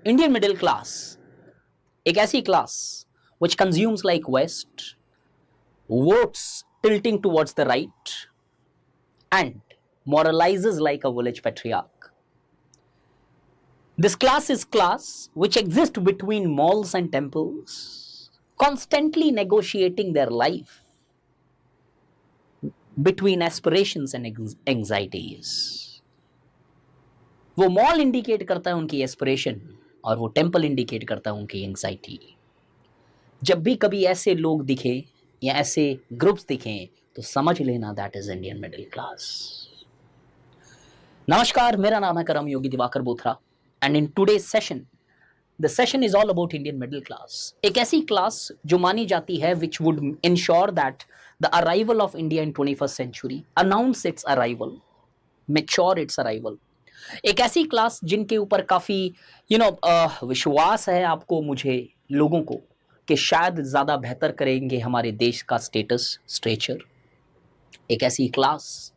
Indian middle class एक ऐसी class which consumes like West, votes tilting towards the right, and moralizes like a village patriarch. This class is class which exists between malls and temples, constantly negotiating their life between aspirations and anxieties. वो mall indicate करता है उनकी aspiration और वो temple indicate करता है उनकी anxiety. जब भी कभी ऐसे लोग दिखे या ऐसे ग्रुप्स दिखें तो समझ लेना that is Indian middle class. नमस्कार, मेरा नाम है Karam Yogi Diwakar Bothra and in today's session the session is all about Indian middle class. एक ऐसी क्लास जो मानी जाती है which would ensure that the arrival of India in 21st century, announce its arrival, mature its arrival. एक ऐसी क्लास जिनके ऊपर काफी विश्वास है आपको, मुझे, लोगों को, कि शायद ज़्यादा बेहतर करेंगे हमारे देश का स्टेटस स्ट्रेचर. एक ऐसी क्लास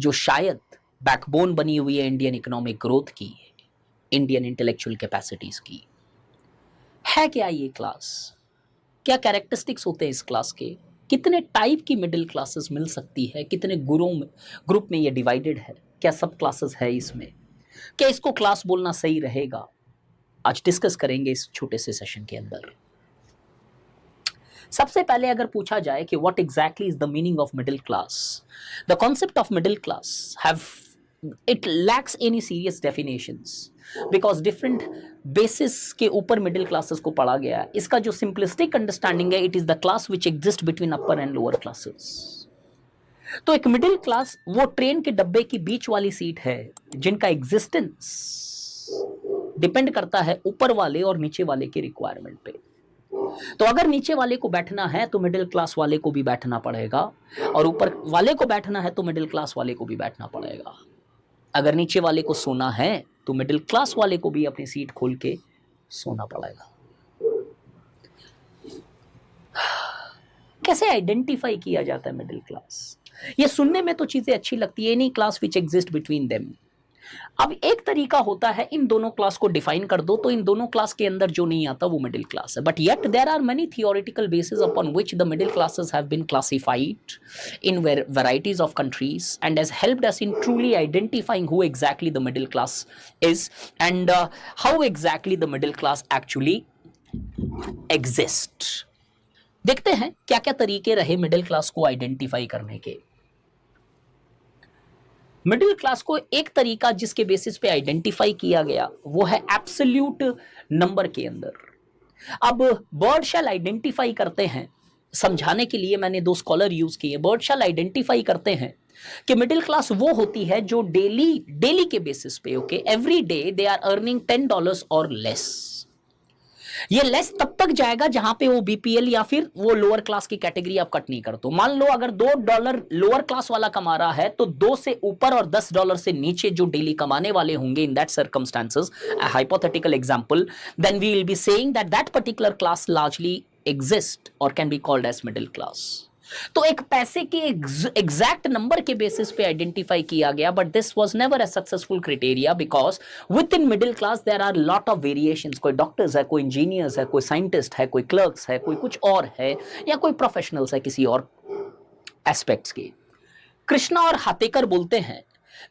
जो शायद बैकबोन बनी हुई है इंडियन इकोनॉमिक ग्रोथ की, इंडियन इंटेलेक्चुअल कैपेसिटीज़ की. है क्या ये क्लास? क्या कैरेक्टरिस्टिक्स होते हैं इस क्लास के? कितने टाइप की मिडिल क्लासेस मिल सकती है? कितने ग्रुप में ये डिवाइडेड है? क्या सब क्लासेस है इसमें? क्या इसको क्लास बोलना सही रहेगा? आज डिस्कस करेंगे इस छोटे से सेशन के अंदर. सबसे पहले अगर पूछा जाए कि what exactly is the meaning of middle class, the concept of middle class it lacks any serious definitions because different basis के ऊपर मिडिल क्लासेस को पढ़ा गया है. इसका जो सिंपलिस्टिक अंडरस्टैंडिंग है, it is the class which exist between upper and lower classes. तो एक मिडिल क्लास वो ट्रेन के डब्बे की बीच वाली सीट है जिनका एग्जिस्टेंस डिपेंड करता है ऊपर वाले और नीचे वाले के रिक्वायरमेंट पे. तो अगर नीचे वाले को बैठना है तो मिडिल क्लास वाले को भी बैठना पड़ेगा, और ऊपर वाले को बैठना है तो मिडिल क्लास वाले को भी बैठना पड़ेगा. अगर नीचे वाले को सोना है तो मिडिल क्लास वाले को भी अपनी सीट खोल के सोना पड़ेगा. कैसे आइडेंटिफाई किया जाता है मिडिल क्लास? ये सुनने में तो चीजें अच्छी लगती है, any class which exist between them. अब एक तरीका होता है इन दोनों क्लास को डिफाइन कर दो, तो इन दोनों क्लास के अंदर जो नहीं आता वो मिडिल क्लास है. But yet there are many theoretical basis upon which the middle classes have been classified in varieties of countries and has helped us in truly identifying who exactly the middle class is and how exactly the middle class actually exist. देखते हैं क्या क्या तरीके रहे middle class को identify करने के. Middle class को एक तरीका जिसके बेसिस पे आइडेंटिफाई किया गया वो है एब्सोल्यूट नंबर के अंदर. अब बर्डशैल आइडेंटिफाई करते हैं, समझाने के लिए मैंने दो स्कॉलर यूज किए. बर्डशैल आइडेंटिफाई करते हैं कि मिडिल क्लास वो होती है जो डेली के बेसिस पे, okay, every day they are earning $10 और लेस. ये लेस तब तक जाएगा जहां पे वो बीपीएल या फिर वो लोअर क्लास की कैटेगरी आप कट नहीं कर दो. मान लो अगर $2 लोअर क्लास वाला कमा रहा है तो 2 से ऊपर और $10 से नीचे जो डेली कमाने वाले होंगे, in that circumstances, a hypothetical example, then we will be saying that that particular class largely exist or can be called as middle class. तो एक पैसे के एग्जैक्ट नंबर के बेसिस पे आइडेंटिफाई किया गया, but this was never a successful criteria because with in middle class there are lot of variations. कोई doctors है, कोई इंजीनियर्स है, कोई साइंटिस्ट है, कोई क्लर्क्स है, कोई कुछ और है, या कोई प्रोफेशनल्स है किसी और एस्पेक्ट्स के. कृष्णा और हातेकर बोलते हैं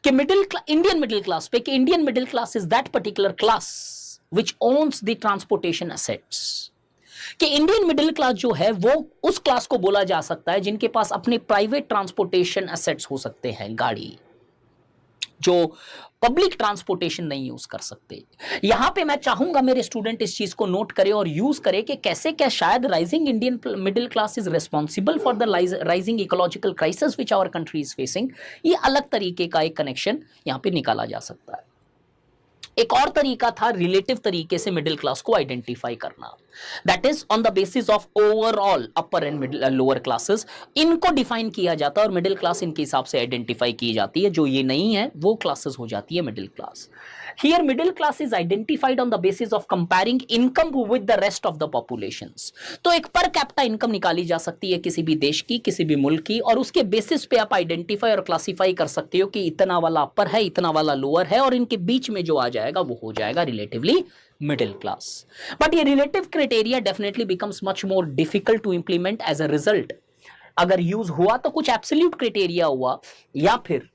कि इंडियन मिडिल क्लास पे कि Indian middle class is that particular class which owns the transportation assets. कि इंडियन मिडिल क्लास जो है वो उस क्लास को बोला जा सकता है जिनके पास अपने प्राइवेट ट्रांसपोर्टेशन एसेट्स हो सकते हैं, गाड़ी, जो पब्लिक ट्रांसपोर्टेशन नहीं यूज कर सकते. यहां पे मैं चाहूंगा मेरे स्टूडेंट इस चीज को नोट करें और यूज करें कि कैसे क्या शायद rising Indian middle class is responsible for the rising ecological crisis which our country is facing. ये अलग तरीके का एक कनेक्शन यहां पे निकाला जा सकता है. एक और तरीका था रिलेटिव तरीके से मिडिल क्लास को आइडेंटिफाई करना, that is on the basis of overall upper and lower classes. इनको डिफाइन किया जाता है और मिडिल क्लास इनके हिसाब से आइडेंटिफाई की जाती है. जो ये नहीं है वो क्लासेस हो जाती है middle class. Here middle class is identified on the basis of comparing income with the rest of the populations. तो एक पर कैपिटा इनकम निकाली जा सकती है किसी भी देश की, किसी भी मुल्क की, और उसके बेसिस पे आप आइडेंटिफाई और क्लासिफाई कर सकते हो कि इतना वाला अपर है, इतना वाला लोअर है, और इनके बीच में जो आ जाएगा वो हो जाएगा रिलेटिवली मिडिल क्लास। बट ये relative criteria definitely becomes much more difficult to implement as a result. अगर यूज हुआ तो कुछ एब्सोल्यूट क्राइटेरिया हुआ, या फिर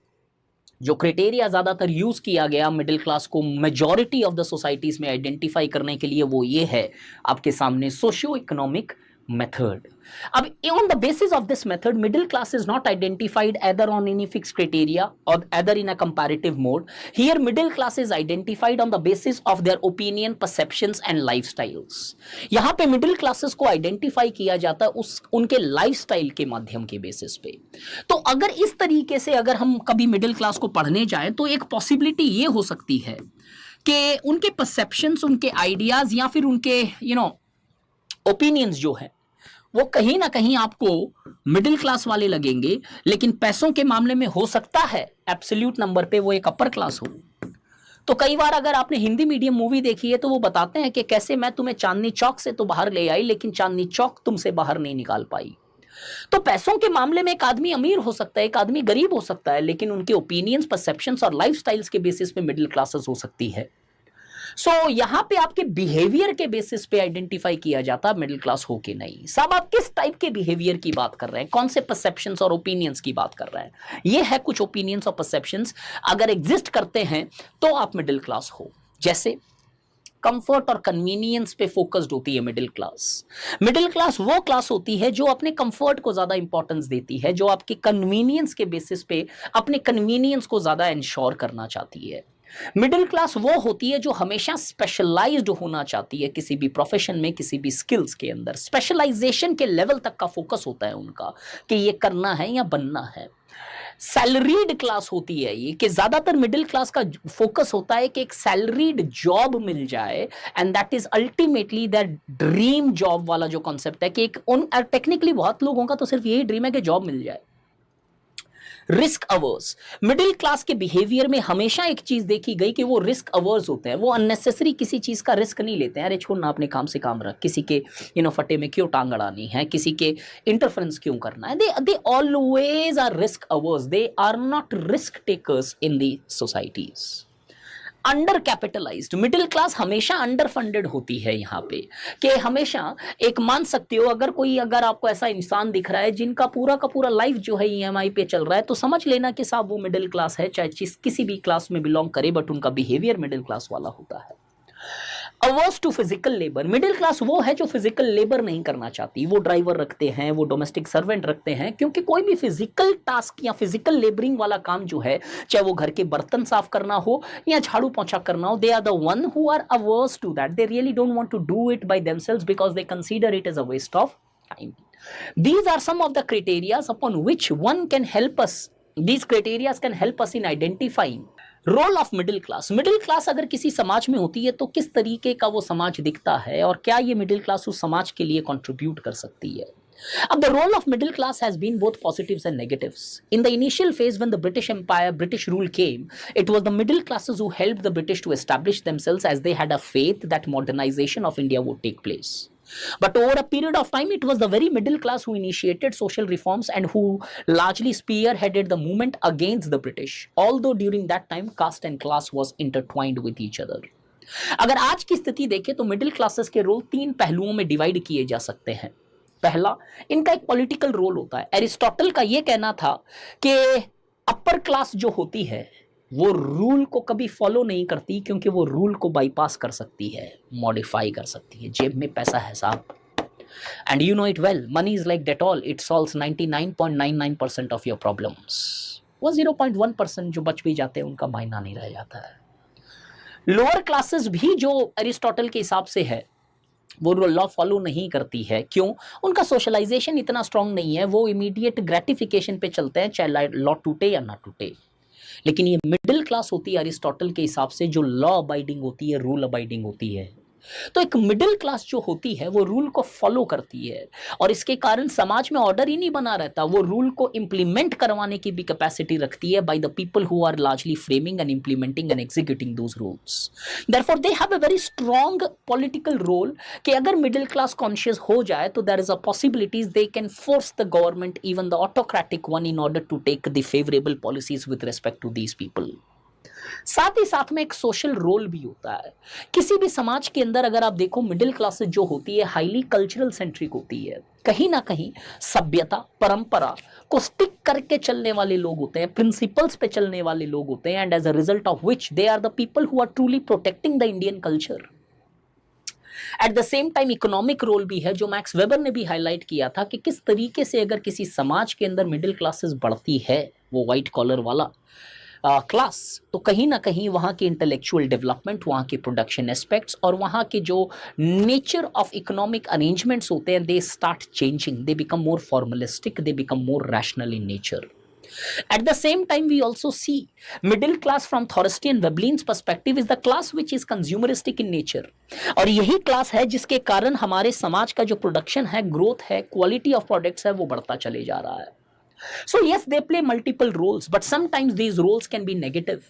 जो क्राइटेरिया ज्यादातर यूज किया गया मिडिल क्लास को मेजॉरिटी ऑफ द सोसाइटीज में आइडेंटिफाई करने के लिए, वो ये है आपके सामने सोशियो इकोनॉमिक मेथड। अब on the basis of this method, middle class is not identified either on any fixed criteria or either in a comparative mode. Here middle class is identified on the basis of their opinion, perceptions and lifestyles. यहाँ पे middle classes को identify किया जाता है उस उनके lifestyle के माध्यम के basis पे। तो अगर इस तरीके से अगर हम कभी middle class को पढ़ने जाएं तो एक possibility ये हो सकती है कि उनके perceptions, उनके ideas या फिर उनके opinions जो है वो कहीं ना कहीं आपको मिडिल क्लास वाले लगेंगे, लेकिन पैसों के मामले में हो सकता है एब्सोल्यूट नंबर पे वो एक अपर क्लास हो। तो कई बार अगर आपने हिंदी मीडियम मूवी देखी है तो वो बताते हैं कि कैसे मैं तुम्हें चांदनी चौक से तो बाहर ले आई, लेकिन चांदनी चौक तुमसे बाहर नहीं निकाल पाई। तो पैसों के मामले में एक आदमी अमीर हो सकता है, एक आदमी गरीब हो सकता है, लेकिन उनके ओपिनियंस, परसेप्शंस और लाइफस्टाइल्स के बेसिस पे मिडिल क्लासेस हो सकती है। यहां पे आपके बिहेवियर के बेसिस पे आइडेंटिफाई किया जाता मिडिल क्लास हो कि नहीं। सब आप किस टाइप के बिहेवियर की बात कर रहे हैं, कौन से परसेप्शंस और ओपिनियंस की बात कर रहे हैं। ये है कुछ ओपिनियंस और परसेप्शंस अगर एग्जिस्ट करते हैं तो आप मिडिल क्लास हो। जैसे कंफर्ट और कन्वीनियंस पे फोकस्ड होती है मिडिल क्लास। मिडिल क्लास वो क्लास होती है जो अपने कंफर्ट को ज्यादा इंपॉर्टेंस देती है, जो आपके कन्वीनियंस के बेसिस पे अपने कन्वीनियंस को ज्यादा इंश्योर करना चाहती है। मिडिल क्लास वो होती है जो हमेशा स्पेशलाइज्ड होना चाहती है किसी भी प्रोफेशन में, किसी भी स्किल्स के अंदर। स्पेशलाइजेशन के लेवल तक का फोकस होता है उनका कि ये करना है या बनना है। सैलरीड क्लास होती है ये, कि ज्यादातर मिडिल क्लास का फोकस होता है कि एक सैलरीड जॉब मिल जाए, and that is ultimately that dream job वाला जो कॉन्सेप्ट है कि एक टेक्निकली बहुत लोगों का तो सिर्फ यही ड्रीम है कि जॉब मिल जाए। रिस्क अवर्स, मिडिल क्लास के बिहेवियर में हमेशा एक चीज देखी गई कि वो रिस्क अवर्स होते हैं। वो अननेसेसरी किसी चीज का रिस्क नहीं लेते हैं। अरे छोड़ना, अपने काम से काम रख, किसी के फटे में क्यों टांग अड़ानी है, किसी के इंटरफेरेंस क्यों करना है। They always are risk averse, they are not risk takers in the societies. Under capitalized, middle class हमेशा अंडर फंडेड होती है यहाँ पे, कि हमेशा एक मान सकते हो अगर आपको ऐसा इंसान दिख रहा है जिनका पूरा का पूरा लाइफ जो है ईएमआई पे चल रहा है, तो समझ लेना कि साहब वो मिडिल क्लास है, चाहे किसी भी क्लास में बिलोंग करे, बट उनका बिहेवियर मिडिल क्लास वाला होता है। Averse to physical labour, middle class वो है जो फिजिकल लेबर नहीं करना चाहती। वो ड्राइवर रखते हैं, वो डोमेस्टिक सर्वेंट रखते हैं, क्योंकि कोई भी फिजिकल टास्क या फिजिकल लेबरिंग वाला काम जो है, चाहे वो घर के बर्तन साफ करना हो या झाड़ू पोंछा करना हो, they are the one who are averse to that. They really don't want to do it by themselves because they consider it as a waste of time. These are some of the criteria upon which one can help us. These criteria can help us in identifying role of middle class. Middle class अगर किसी समाज में होती है तो किस तरीके का वो समाज दिखता है, और क्या ये मिडिल क्लास उस समाज के लिए कंट्रीब्यूट कर सकती है। अब the role of middle class has been both positives and negatives. In the initial phase when the British Empire, British rule came, it was the middle classes who helped the British to establish themselves, as they had a faith that modernization of India would take place. But over a period of time, it was the very middle class who initiated social reforms and who largely spearheaded the movement against the British. Although during that time, caste and class was intertwined with each other. अगर आज की स्थिति देखें तो middle classes के role 3 पहलुओं में divide किए जा सकते हैं। पहला, इनका एक पॉलिटिकल रोल होता है। एरिस्टोटल का यह कहना था कि अपर क्लास जो होती है वो रूल को कभी फॉलो नहीं करती, क्योंकि वो रूल को बाईपास कर सकती है, मॉडिफाई कर सकती है। जेब में पैसा है साहब, and you know it well, money is like Dettol, it solves 99.99% of your problems. वो 0.1% जो बच भी जाते हैं उनका मायना नहीं रह जाता है। लोअर क्लासेस भी जो एरिस्टोटल के हिसाब से है वो लॉ फॉलो नहीं करती है। क्यों? उनका सोशलाइजेशन इतना स्ट्रांग नहीं है, वो इमीडिएट ग्रेटिफिकेशन पे चलते हैं, चाहे लॉ टूटे या ना टूटे। लेकिन ये मिडिल क्लास होती है अरिस्टोटल के हिसाब से, जो लॉ अबाइडिंग होती है, रूल अबाइडिंग होती है। तो एक मिडिल क्लास जो होती है वो रूल को फॉलो करती है, और इसके कारण समाज में ऑर्डर ही नहीं बना रहता, वो रूल को इंप्लीमेंट करवाने की भी कैपेसिटी रखती है by the people who are largely framing and implementing and executing those rules. Therefore they have a very strong political role, कि अगर मिडिल क्लास कॉन्शियस हो जाए तो there is a possibilities they can force the government, even the autocratic one, in order to take the favourable policies with respect to these people. साथ ही साथ में एक सोशल रोल भी होता है। किसी भी समाज के अंदर अगर आप देखो, मिडिल क्लासेस जो होती है हाईली कल्चरल सेंट्रिक होती है, कहीं ना कहीं सभ्यता परंपरा को स्टिक करके चलने वाले लोग होते हैं, प्रिंसिपल्स पे चलने वाले लोग होते हैं, and as a result of which they are the people who are truly protecting the Indian culture. At the same time economic role भी है, जो मैक्स वेबर ने भी हाईलाइट किया था कि किस तरीके से अगर किसी समाज के अंदर मिडिल क्लासेस बढ़ती है, वो व्हाइट कॉलर वाला क्लास, तो कहीं ना कहीं वहाँ की इंटेलेक्चुअल डेवलपमेंट, वहाँ के प्रोडक्शन एस्पेक्ट्स और वहाँ के जो नेचर ऑफ इकोनॉमिक अरेंजमेंट्स होते हैं, they start changing, they become more formalistic, they become more rational in nature. At the same time, we also see middle class from Thorstein Veblen's perspective is the class which is consumeristic in nature. और यही class है जिसके कारण हमारे समाज का जो production है, ग्रोथ है, क्वालिटी ऑफ प्रोडक्ट्स है, वो बढ़ता चले जा रहा है. So yes, they play multiple roles, but sometimes these roles can be negative.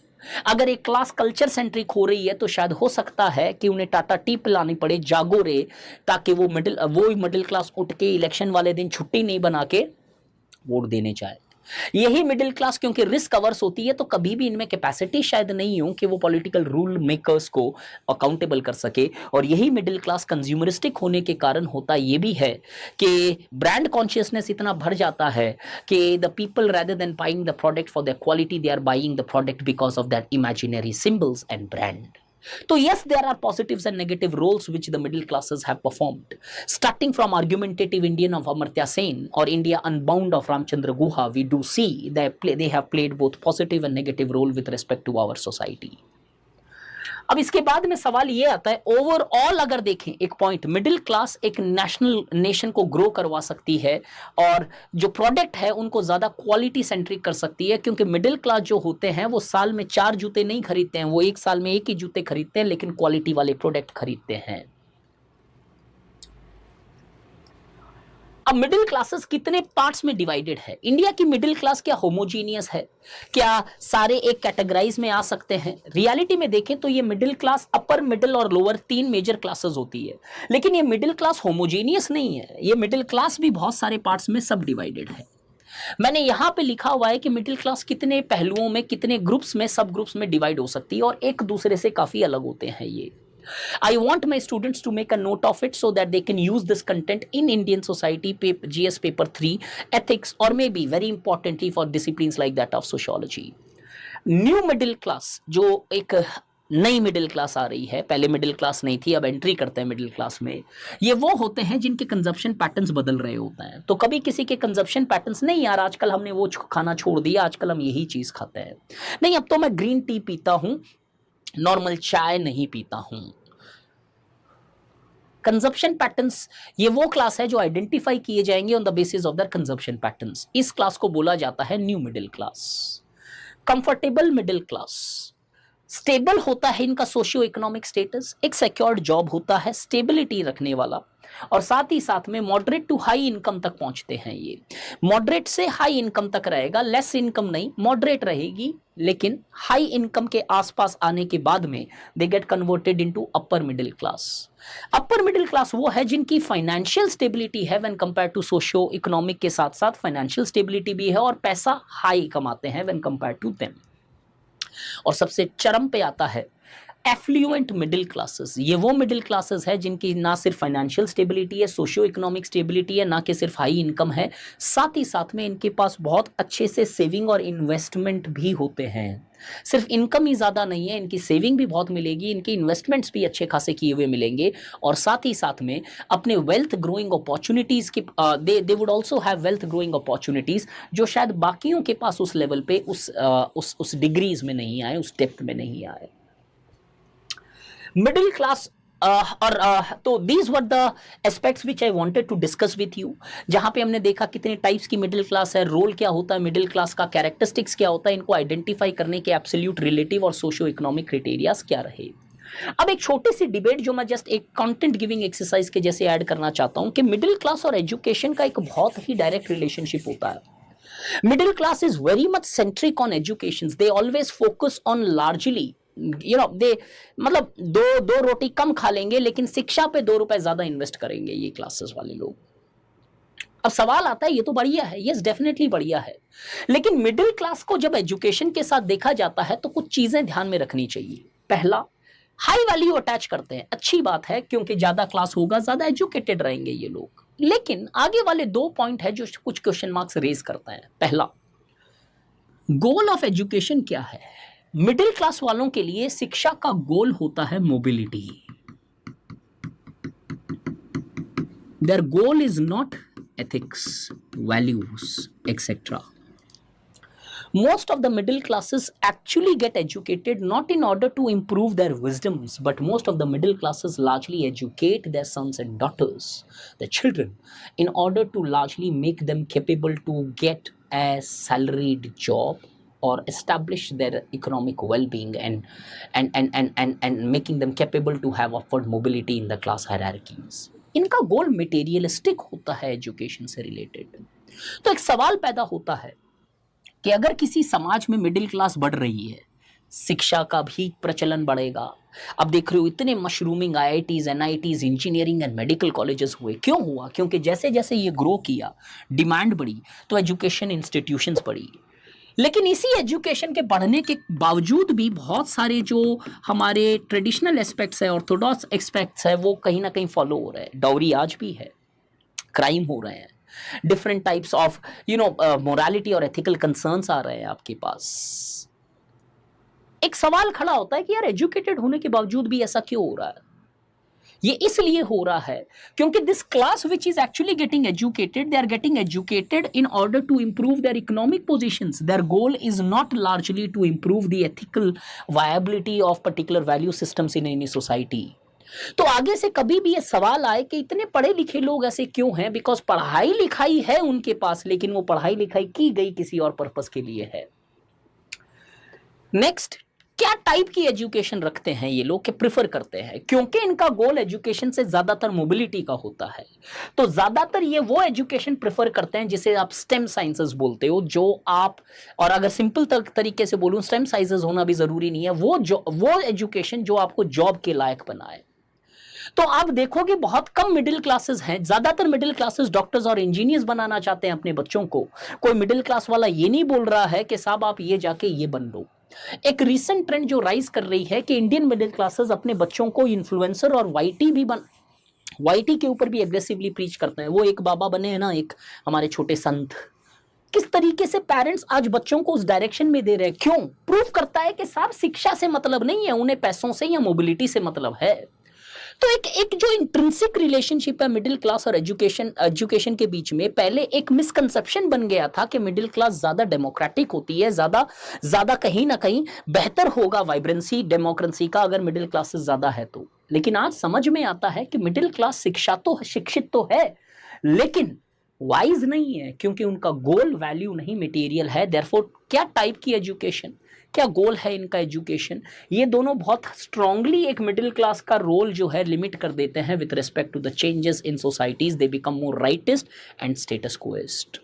अगर एक क्लास कल्चर सेंट्रिक हो रही है तो शायद हो सकता है कि उन्हें टाटा टी पिलानी पड़े, जागो रे, ताकि वो मिडिल क्लास उठ के इलेक्शन वाले दिन छुट्टी नहीं बना के वोट देने चाहे. यही मिडिल क्लास क्योंकि रिस्क अवर्स होती है, तो कभी भी इनमें कैपेसिटी शायद नहीं हो कि वो पॉलिटिकल रूल मेकर्स को अकाउंटेबल कर सके. और यही मिडिल क्लास कंज्यूमरिस्टिक होने के कारण होता ये भी है कि ब्रांड कॉन्शियसनेस इतना भर जाता है कि the people rather than buying the product for their quality, they are buying the product because of that imaginary symbols and brand. So yes, there are positives and negative roles which the middle classes have performed. Starting from Argumentative Indian of Amartya Sen or India Unbound of Ramchandra Guha, we do see they have played both positive and negative role with respect to our society. अब इसके बाद में सवाल ये आता है, overall अगर देखें एक पॉइंट, मिडिल क्लास एक नेशन को ग्रो करवा सकती है और जो प्रोडक्ट है उनको ज्यादा क्वालिटी सेंट्रिक कर सकती है, क्योंकि मिडिल क्लास जो होते हैं वो साल में 4 जूते नहीं खरीदते हैं, वो एक साल में एक ही जूते खरीदते हैं, लेकिन क्वालिटी वाले प्रोडक्ट खरीदते हैं. अब मिडिल क्लासेस कितने पार्ट्स में डिवाइडेड है? इंडिया की मिडिल क्लास क्या होमोजीनियस है? क्या सारे एक कैटेगराइज में आ सकते हैं? रियलिटी में देखें तो ये मिडिल क्लास, अपर मिडिल और लोअर 3 मेजर क्लासेस होती है, लेकिन ये मिडिल क्लास होमोजीनियस नहीं है. ये मिडिल क्लास भी बहुत सारे पार्ट्स में सब डिवाइडेड है. मैंने यहां पे लिखा हुआ है कि मिडिल क्लास कितने पहलुओं में, कितने ग्रुप्स में, सब ग्रुप्स में डिवाइड हो सकती है और एक दूसरे से काफी अलग होते हैं ये. I want my students to make a note of it so that they can use this content in Indian society, GS paper 3, ethics, or maybe very importantly for disciplines like that of sociology. New middle class, जो एक नई middle class आ रही है, पहले middle class नहीं थी, अब entry करते हैं मिडिल क्लास में. ये वो होते हैं जिनके कंजप्शन पैटर्न्स बदल रहे होते हैं. तो कभी किसी के कंजप्शन पैटर्न्स, नहीं यार आजकल हमने वो खाना छोड़ दिया, आजकल हम यही चीज खाते हैं, नहीं अब तो मैं ग्रीन टी पीता हूं, नॉर्मल चाय नहीं पीता हूं. कंजप्शन पैटर्न्स, ये वो क्लास है जो आइडेंटिफाई किए जाएंगे on the basis of their consumption patterns. इस क्लास को बोला जाता है new middle class. Comfortable middle class, stable होता है इनका सोशियो इकोनॉमिक स्टेटस, एक सिक्योर्ड जॉब होता है, स्टेबिलिटी रखने वाला, और साथ ही साथ में मॉडरेट टू हाई इनकम तक पहुंचते हैं. ये मॉडरेट से हाई इनकम तक रहेगा, लेस इनकम नहीं, मॉडरेट रहेगी, लेकिन हाई इनकम के आसपास आने के बाद में they get converted into upper middle class. Upper middle class वो है जिनकी फाइनेंशियल स्टेबिलिटी है when compare to socio economic, के साथ साथ फाइनेंशियल स्टेबिलिटी भी है और पैसा हाई कमाते हैं व्हेन कंपेयर टू देम. और सबसे चरम पे आता है एफ्लुएंट मिडिल क्लासेस. ये वो मिडिल क्लासेस है जिनकी ना सिर्फ फाइनेंशियल स्टेबिलिटी है, सोशियो इकोनॉमिक स्टेबिलिटी है, ना कि सिर्फ हाई इनकम है, साथ ही साथ में इनके पास बहुत अच्छे से सेविंग और इन्वेस्टमेंट भी होते हैं. सिर्फ इनकम ही ज्यादा नहीं है, इनकी सेविंग भी बहुत मिलेगी, इनके इन्वेस्टमेंट्स भी अच्छे खासे किए हुए मिलेंगे, और साथ ही साथ में अपने वेल्थ ग्रोइंग अपॉर्चुनिटीज के they would also have wealth growing opportunities जो शायद बाकियों के पास उस लेवल पे, उस डिग्रीज में नहीं आए, उस डेप्थ में नहीं आए. मिडिल क्लास तो these were the aspects which I wanted to discuss with you, जहां पे हमने देखा कितने टाइप्स की मिडिल क्लास है, रोल क्या होता है मिडिल क्लास का, कैरेक्टरिस्टिक्स क्या होता है, इनको आइडेंटिफाई करने के एब्सोल्यूट रिलेटिव और सोशियो इकोनॉमिक क्राइटेरियाज क्या रहे. अब एक छोटी सी डिबेट जो मैं जस्ट एक कंटेंट गिविंग एक्सरसाइज के जैसे ऐड करना चाहता हूं कि मिडिल क्लास और एजुकेशन का एक बहुत ही डायरेक्ट रिलेशनशिप होता है. Middle class is very much centric on education, they always focus on largely, they मतलब दो रोटी कम खा लेंगे लेकिन शिक्षा पे 2 रुपए ज्यादा इन्वेस्ट करेंगे ये क्लासेस वाले लोग. अब सवाल आता है ये तो बढ़िया है, यस डेफिनेटली बढ़िया है, लेकिन मिडिल क्लास को जब एजुकेशन के साथ देखा जाता है तो कुछ चीजें ध्यान में रखनी चाहिए। पहला, हाई वैल्यू अटैच करते हैं, अच्छी बात है क्योंकि ज्यादा क्लास होगा ज्यादा एजुकेटेड रहेंगे ये लोग, लेकिन आगे वाले 2 पॉइंट है जो कुछ क्वेश्चन मार्क्स रेज करते हैं। पहला, गोल ऑफ एजुकेशन क्या है? मिडिल क्लास वालों के लिए शिक्षा का गोल होता है mobility. There goal is not ethics, values, etc. Most of the middle classes actually get educated not in order to improve their wisdoms, but most of the middle classes largely educate their sons and daughters, their children, in order to largely make them capable to get a salaried job or establish their economic well-being and making them capable to have upward mobility in the class hierarchies. इनका गोल materialistic होता है education से related. तो एक सवाल पैदा होता है कि अगर किसी समाज में मिडिल क्लास बढ़ रही है, शिक्षा का भी प्रचलन बढ़ेगा। अब देख रहे हो इतने mushrooming IITs, NITs, engineering and medical colleges हुए। क्यों हुआ? क्योंकि जैसे जैसे ये ग्रो किया, डिमांड बढ़ी, तो एजुकेशन इंस्टीट्यूशंस बढ़ी। लेकिन इसी एजुकेशन के बढ़ने के बावजूद भी बहुत सारे जो हमारे ट्रेडिशनल एस्पेक्ट्स है, ऑर्थोडॉक्स एस्पेक्ट्स है, वो कहीं ना कहीं फॉलो हो रहे हैं। डाउरी आज भी है, क्राइम हो रहे हैं, डिफरेंट टाइप्स ऑफ मोरालिटी और एथिकल कंसर्न्स आ रहे हैं आपके पास। एक सवाल खड़ा होता है कि यार एजुकेटेड होने के बावजूद भी ऐसा क्यों हो रहा है? ये इसलिए हो रहा है क्योंकि this class which is actually getting educated, they are getting educated in order to improve their economic positions. Their goal is not largely to improve the ethical viability of particular value systems in any society. तो आगे से कभी भी ये सवाल आए कि इतने पढ़े लिखे लोग ऐसे क्यों हैं, बिकॉज पढ़ाई लिखाई है उनके पास, लेकिन वो पढ़ाई लिखाई की गई किसी और पर्पस के लिए है। नेक्स्ट, क्या टाइप की एजुकेशन रखते हैं ये लोग, के प्रिफर करते हैं? क्योंकि इनका गोल एजुकेशन से ज्यादातर मोबिलिटी का होता है, तो ज्यादातर ये वो एजुकेशन प्रिफर करते हैं जिसे आप स्टेम साइंसेस बोलते हो, जो आप, और अगर सिंपल तरीके से बोलूं, स्टेम साइंसेस होना भी जरूरी नहीं है, वो एजुकेशन जो आपको जॉब के लायक बनाए। तो आप देखोगे बहुत कम मिडिल क्लासेस हैं, ज्यादातर मिडिल क्लासेस डॉक्टर्स और इंजीनियर्स बनाना चाहते हैं अपने बच्चों को। कोई मिडिल क्लास वाला ये नहीं बोल रहा है कि साहब आप ये जाके ये बन लो। एक रीसेंट ट्रेंड जो राइज कर रही है कि इंडियन मिडिल क्लासेस अपने बच्चों को इन्फ्लुएंसर और वाईटी के ऊपर भी एग्रेसिवली प्रीच करते हैं। वो एक बाबा बने हैं ना, एक हमारे छोटे संत, किस तरीके से पेरेंट्स आज बच्चों को उस डायरेक्शन में दे रहे हैं। क्यों? प्रूव करता है कि साहब शिक्षा से मतलब नहीं है, उन्हें पैसों से या मोबिलिटी से मतलब है। तो एक जो इंट्रिंसिक रिलेशनशिप है मिडिल क्लास और एजुकेशन के बीच में, पहले एक मिसकंसेप्शन बन गया था कि मिडिल क्लास ज्यादा डेमोक्रेटिक होती है, ज्यादा कहीं ना कहीं बेहतर होगा वाइब्रेंसी डेमोक्रेसी का अगर मिडिल क्लासेस ज्यादा है तो। लेकिन आज समझ में आता है कि मिडिल क्लास शिक्षित तो है, लेकिन वाइज नहीं है, क्योंकि उनका गोल वैल्यू नहीं मटेरियल है। देयरफॉर क्या टाइप की एजुकेशन, क्या गोल है इनका एजुकेशन, ये दोनों बहुत स्ट्रांगली एक मिडिल क्लास का रोल जो है लिमिट कर देते हैं with respect to the changes in societies. They become more rightist and status quest.